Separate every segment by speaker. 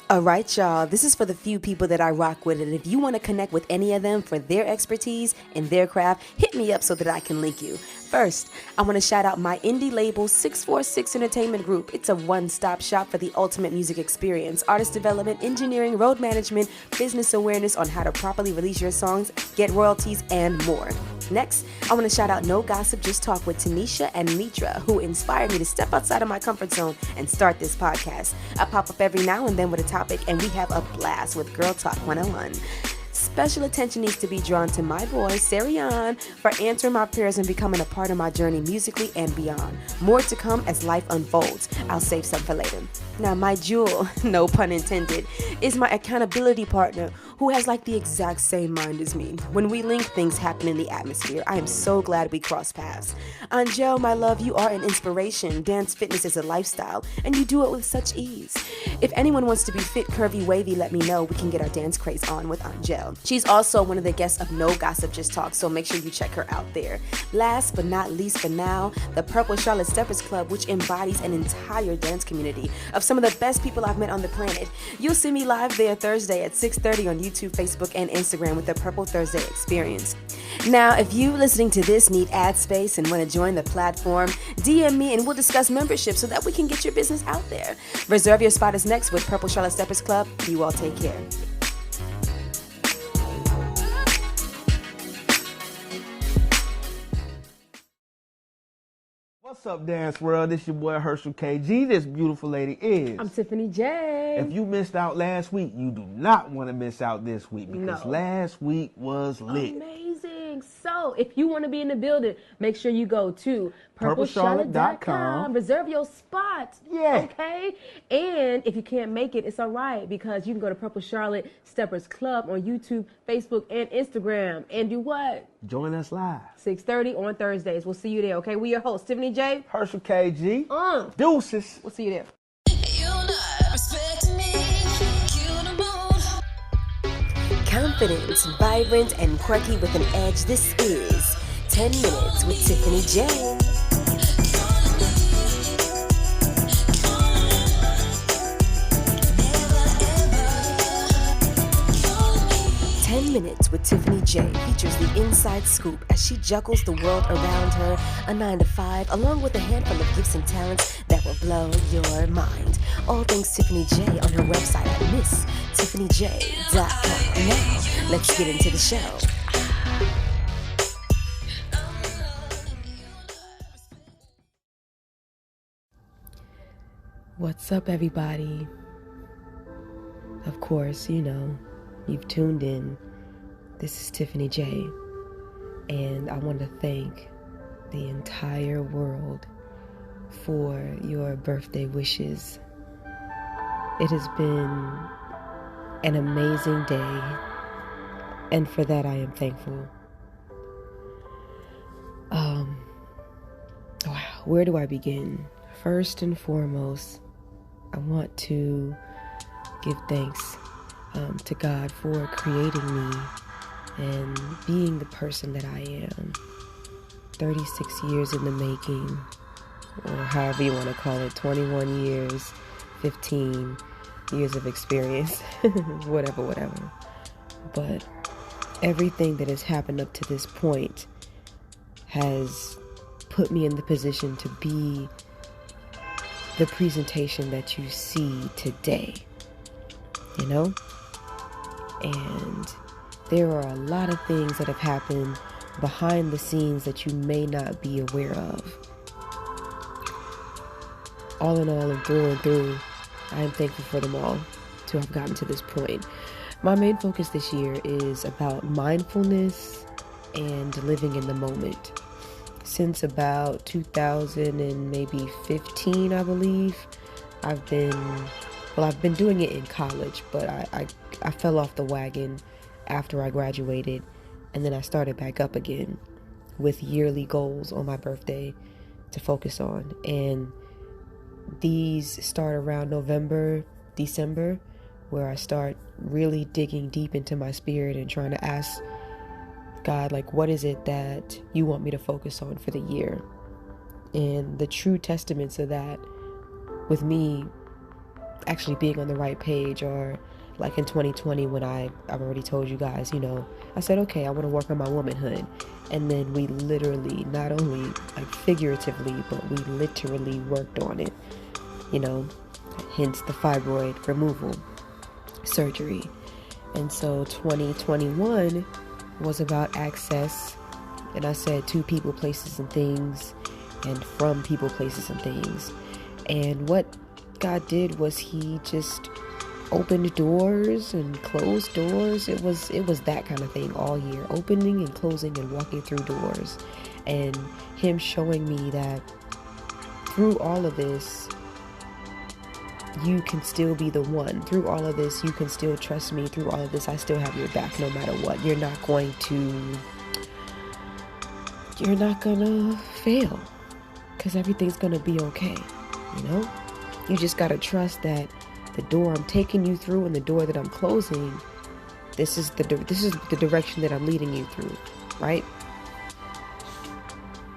Speaker 1: All right, y'all. This is for the few people that I rock with, and if you want to connect with any of them for their expertise in their craft, hit me up so that I can link you. First, I want to shout out my indie label 646 Entertainment Group. It's a one-stop shop for the ultimate music experience, artist development, engineering, road management, business awareness on how to properly release your songs, get royalties, and more. Next, I want to shout out No Gossip, Just Talk with Tanisha and Mitra, who inspired me to step outside of my comfort zone and start this podcast. I pop up every now and then with a topic, and we have a blast with Girl Talk 101. Special attention needs to be drawn to my boy, Sarian, for answering my prayers and becoming a part of my journey musically and beyond. More to come as life unfolds. I'll save some for later. Now, my jewel, no pun intended, is my accountability partner who has like the exact same mind as me. When we link, things happen in the atmosphere. I am so glad we crossed paths. Angel, my love, you are an inspiration. Dance fitness is a lifestyle, and you do it with such ease. If anyone wants to be fit, curvy, wavy, let me know. We can get our dance craze on with Angel. She's also one of the guests of No Gossip, Just Talk, so make sure you check her out there. Last but not least for now, the Purple Charlotte Steppers Club, which embodies an entire dance community of some of the best people I've met on the planet. You'll see me live there Thursday at 6:30 on YouTube, Facebook, and Instagram with the Purple Thursday Experience. Now, if you listening to this need ad space and want to join the platform, DM me and we'll discuss membership so that we can get your business out there. Reserve your spot is next with Purple Charlotte Steppers Club. You all take care.
Speaker 2: What's up, Dance World? This your boy Herschel KG. This beautiful lady is.
Speaker 3: I'm Tiffany J.
Speaker 2: If you missed out last week, you do not want to miss out this week because last week was lit.
Speaker 3: Amazing. So if you want to be in the building, make sure you go to
Speaker 2: purplecharlotte.com.
Speaker 3: Reserve your spot.
Speaker 2: Yeah.
Speaker 3: Okay? And if you can't make it, it's all right because you can go to Purple Charlotte Steppers Club on YouTube, Facebook, and Instagram. And do what?
Speaker 2: Join us live.
Speaker 3: 6:30 on Thursdays. We'll see you there, okay? We your host, Tiffany J.
Speaker 2: Herschel KG. Deuces.
Speaker 3: We'll see you there.
Speaker 1: Confident, vibrant, and quirky with an edge, this is 10 Minutes with Tiffany J. 10 Minutes with Tiffany J features the inside scoop as she juggles the world around her, a 9 to 5, along with a handful of gifts and talents that will blow your mind. All things Tiffany J on her website at MissTiffanyJ.com. Now, let's get into the show.
Speaker 4: What's up, everybody? Of course, you know, you've tuned in. This is Tiffany J, and I want to thank the entire world for your birthday wishes. It has been an amazing day, and for that I am thankful. Wow, where do I begin? First and foremost, I want to give thanks to God for creating me and being the person that I am. 36 years in the making, or however you want to call it, 21 years, 15 years of experience, whatever. But everything that has happened up to this point has put me in the position to be the presentation that you see today, you know? And there are a lot of things that have happened behind the scenes that you may not be aware of. All in all and through, I am thankful for them all to have gotten to this point. My main focus this year is about mindfulness and living in the moment. Since about 2015, I believe, I've been doing it in college, but I fell off the wagon after I graduated, and then I started back up again with yearly goals on my birthday to focus on. And these start around November, December, where I start really digging deep into my spirit and trying to ask God, like, what is it that you want me to focus on for the year? And the true testaments of that with me actually being on the right page. Or like in 2020 when I've already told you guys, I said, okay, I want to work on my womanhood. And then we literally, not only like figuratively, but we literally worked on it, hence the fibroid removal surgery. And so 2021 was about access. And I said to people, places, and things, and from people, places, and things. And what God did was he just opened doors and closed doors. It was that kind of thing all year, opening and closing and walking through doors, and him showing me that through all of this you can still be the one. Through all of this you can still trust me. Through all of this I still have your back no matter what. You're not gonna fail, because everything's gonna be okay. You just gotta trust that the door I'm taking you through and the door that I'm closing, this is the direction that I'm leading you through, right?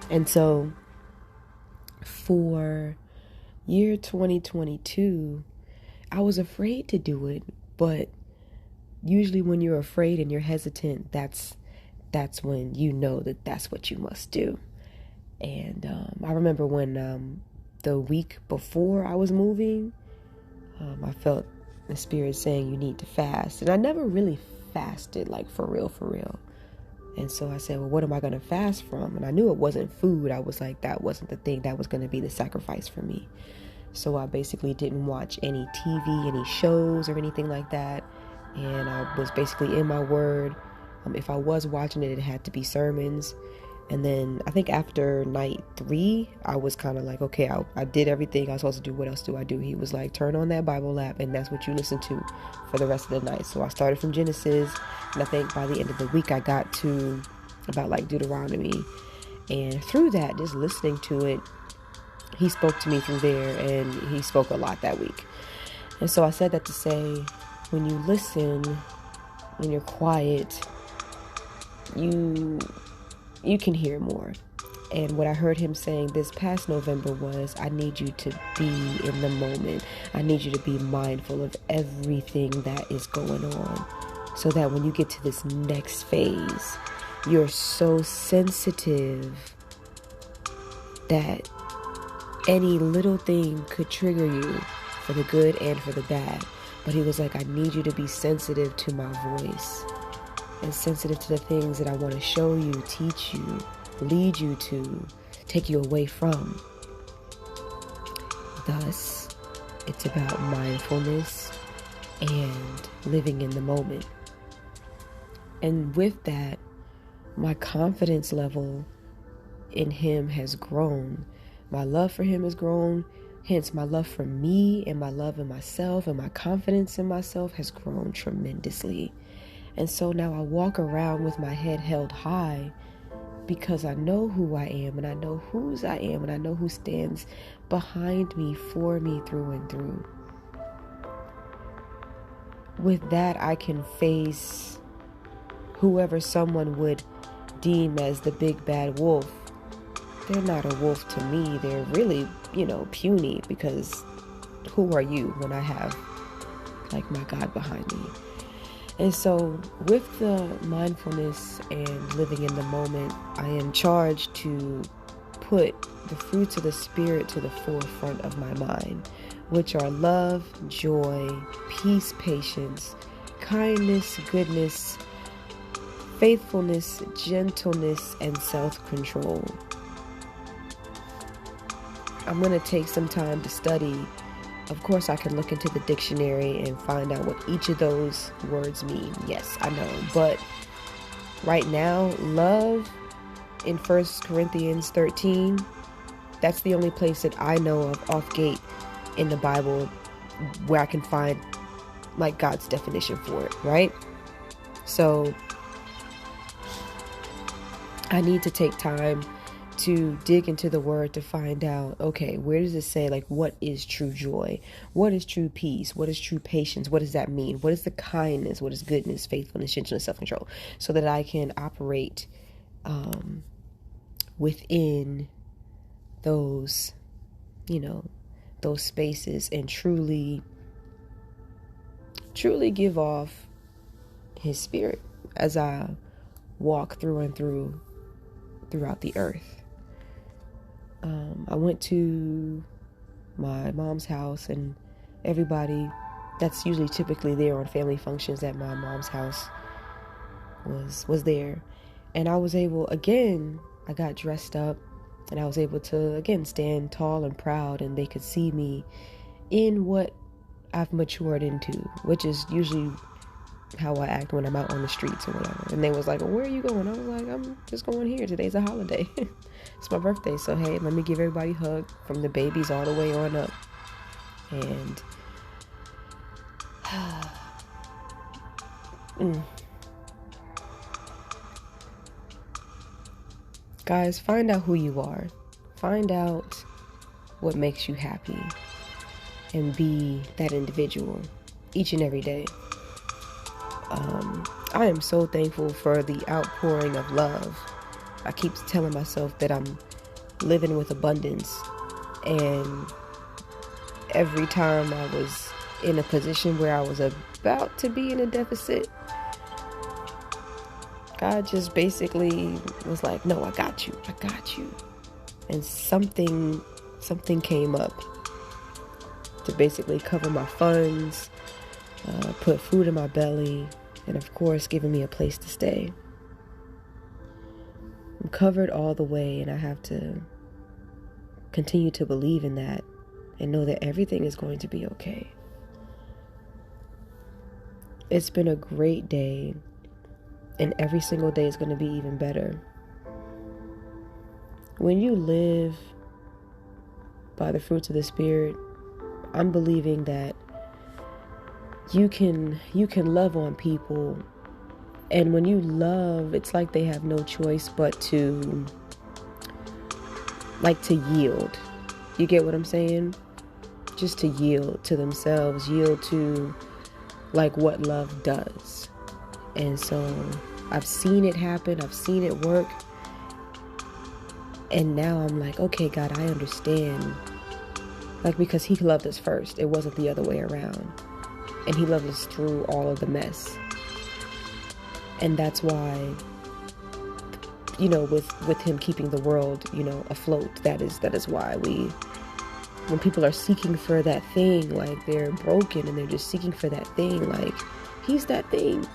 Speaker 4: And so for year 2022, I was afraid to do it, but usually when you're afraid and you're hesitant, that's when you know that that's what you must do. And I remember when the week before I was moving, I felt the spirit saying you need to fast. And I never really fasted, like for real. And so I said, well, what am I going to fast from? And I knew it wasn't food. I was like, that wasn't the thing that was going to be the sacrifice for me. So I basically didn't watch any TV, any shows or anything like that. And I was basically in my word. If I was watching it, it had to be sermons. And then I think after night 3, I was kind of like, okay, I did everything I was supposed to do. What else do I do? He was like, turn on that Bible app, and that's what you listen to for the rest of the night. So I started from Genesis, and I think by the end of the week, I got to about like Deuteronomy. And through that, just listening to it, he spoke to me through there, and he spoke a lot that week. And so I said that to say, when you listen, when you're quiet, you can hear more. And what I heard him saying this past November was, I need you to be in the moment. I need you to be mindful of everything that is going on, so that when you get to this next phase, you're so sensitive that any little thing could trigger you for the good and for the bad. But he was like, I need you to be sensitive to my voice, and sensitive to the things that I want to show you, teach you, lead you to, take you away from. Thus, it's about mindfulness and living in the moment. And with that, my confidence level in him has grown. My love for him has grown. Hence, my love for me and my love in myself and my confidence in myself has grown tremendously. And so now I walk around with my head held high, because I know who I am, and I know whose I am, and I know who stands behind me, for me, through and through. With that, I can face whoever someone would deem as the big bad wolf. They're not a wolf to me. They're really, puny, because who are you when I have like my God behind me? And so with the mindfulness and living in the moment, I am charged to put the fruits of the Spirit to the forefront of my mind, which are love, joy, peace, patience, kindness, goodness, faithfulness, gentleness, and self-control. I'm going to take some time to study. Of course, I can look into the dictionary and find out what each of those words mean. Yes, I know. But right now, love in 1 Corinthians 13, that's the only place that I know of off gate in the Bible where I can find like God's definition for it, right? So I need to take time to dig into the word to find out, okay, where does it say, like, what is true joy? What is true peace? What is true patience? What does that mean? What is the kindness? What is goodness, faithfulness, gentleness, self-control? So that I can operate within those, those spaces and truly truly give off his spirit as I walk through and throughout the earth. I went to my mom's house, and everybody that's usually typically there on family functions at my mom's house was there. And I was able, again, I got dressed up, and I was able to, again, stand tall and proud, and they could see me in what I've matured into, which is usually how I act when I'm out on the streets or whatever. And they was like, well, where are you going? I was like, I'm just going here. Today's a holiday. It's my birthday. So, hey, let me give everybody a hug from the babies all the way on up. And guys, find out who you are. Find out what makes you happy, and be that individual each and every day. I am so thankful for the outpouring of love. I keep telling myself that I'm living with abundance, and every time I was in a position where I was about to be in a deficit, God just basically was like, no, I got you. And something came up to basically cover my funds, put food in my belly, and of course, giving me a place to stay. I'm covered all the way, and I have to continue to believe in that and know that everything is going to be okay. It's been a great day, and every single day is going to be even better. When you live by the fruits of the Spirit, I'm believing that you can love on people, and when you love, it's like they have no choice but to yield. You get what I'm saying? Just to yield to themselves, yield to like what love does. And so I've seen it happen, I've seen it work, and now I'm like, okay, God, I understand. Like, because he loved us first, it wasn't the other way around. And he loved us through all of the mess. And that's why, with him keeping the world, afloat, that is why when people are seeking for that thing, like they're broken and they're just seeking for that thing, like he's that thing,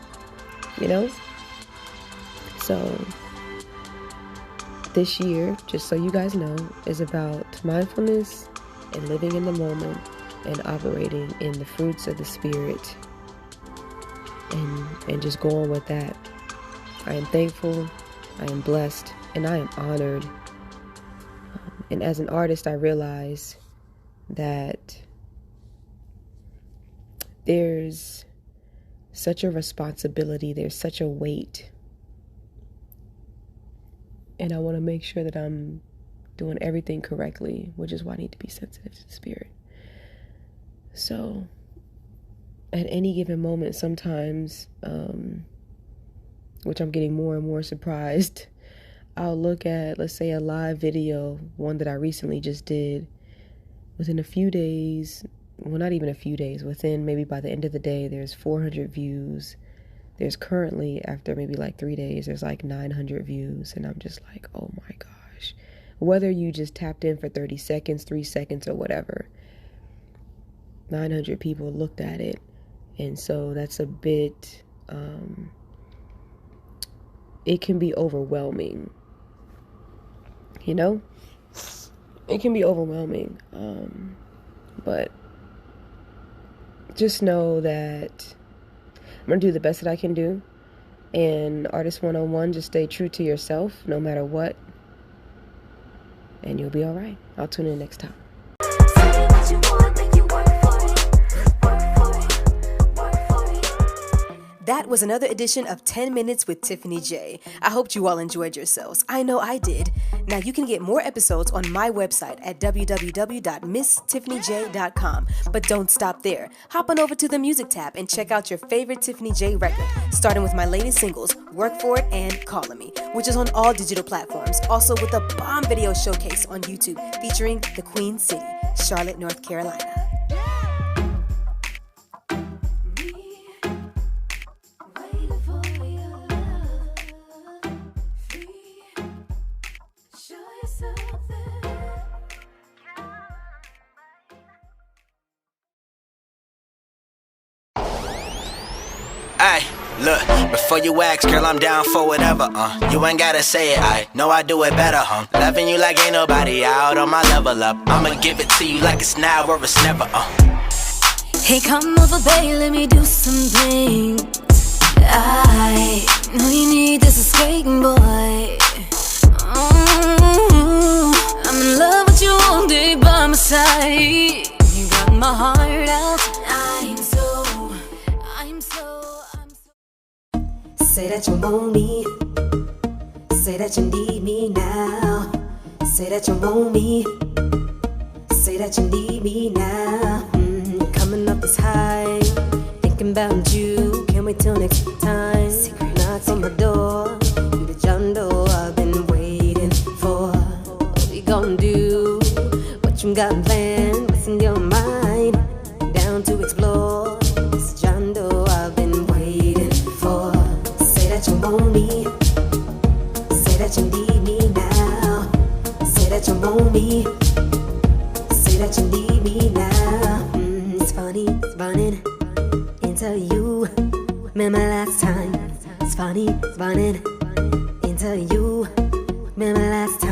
Speaker 4: So this year, just so you guys know, is about mindfulness and living in the moment and operating in the fruits of the Spirit, and just going with that. I am thankful, I am blessed, and I am honored. And as an artist, I realize that there's such a responsibility, there's such a weight, and I want to make sure that I'm doing everything correctly, which is why I need to be sensitive to the Spirit. So at any given moment, sometimes, which I'm getting more and more surprised, I'll look at, let's say, a live video, one that I recently just did. Within a few days, well, not even a few days, within maybe by the end of the day, there's 400 views. There's currently, after maybe like 3 days, there's like 900 views. And I'm just like, oh my gosh. Whether you just tapped in for 30 seconds, 3 seconds, or whatever, 900 people looked at it. And so that's a bit, it can be overwhelming, it can be overwhelming. But just know that I'm going to do the best that I can do. And Artist 101, just stay true to yourself no matter what. And you'll be all right. I'll tune in next time.
Speaker 1: That was another edition of 10 Minutes with Tiffany J. I hope you all enjoyed yourselves. I know I did. Now you can get more episodes on my website at www.misstiffanyj.com. But don't stop there. Hop on over to the music tab and check out your favorite Tiffany J record, starting with my latest singles, Work For It and Callin' Me, which is on all digital platforms. Also with a bomb video showcase on YouTube featuring the Queen City, Charlotte, North Carolina.
Speaker 5: Ay, look, before you ask, girl, I'm down for whatever, You ain't gotta say it, I know I do it better, Loving you like ain't nobody out on my level up. I'ma give it to you like it's now or it's never,
Speaker 6: Hey, come over, babe, let me do something. I know you need this escaping, boy. I'm in love with you all day by my side. You got my heart out. I'm so.
Speaker 1: Say that you want me. Say that you need me now. Say that you want me. Say that you need me now. Coming up this high, thinking about you. Can't wait till next time. Knocks on my door. You the John Doe I've been waiting for. What we gon' do? What you got planned? What's in your mind? Down to explore. This John Doe I've been waiting for. Say that you want me. Say that you need me now. Say that you want me. Say that you need me now. It's funny, it's running into you. Remember last time? It's funny, it's running into you. Remember last time?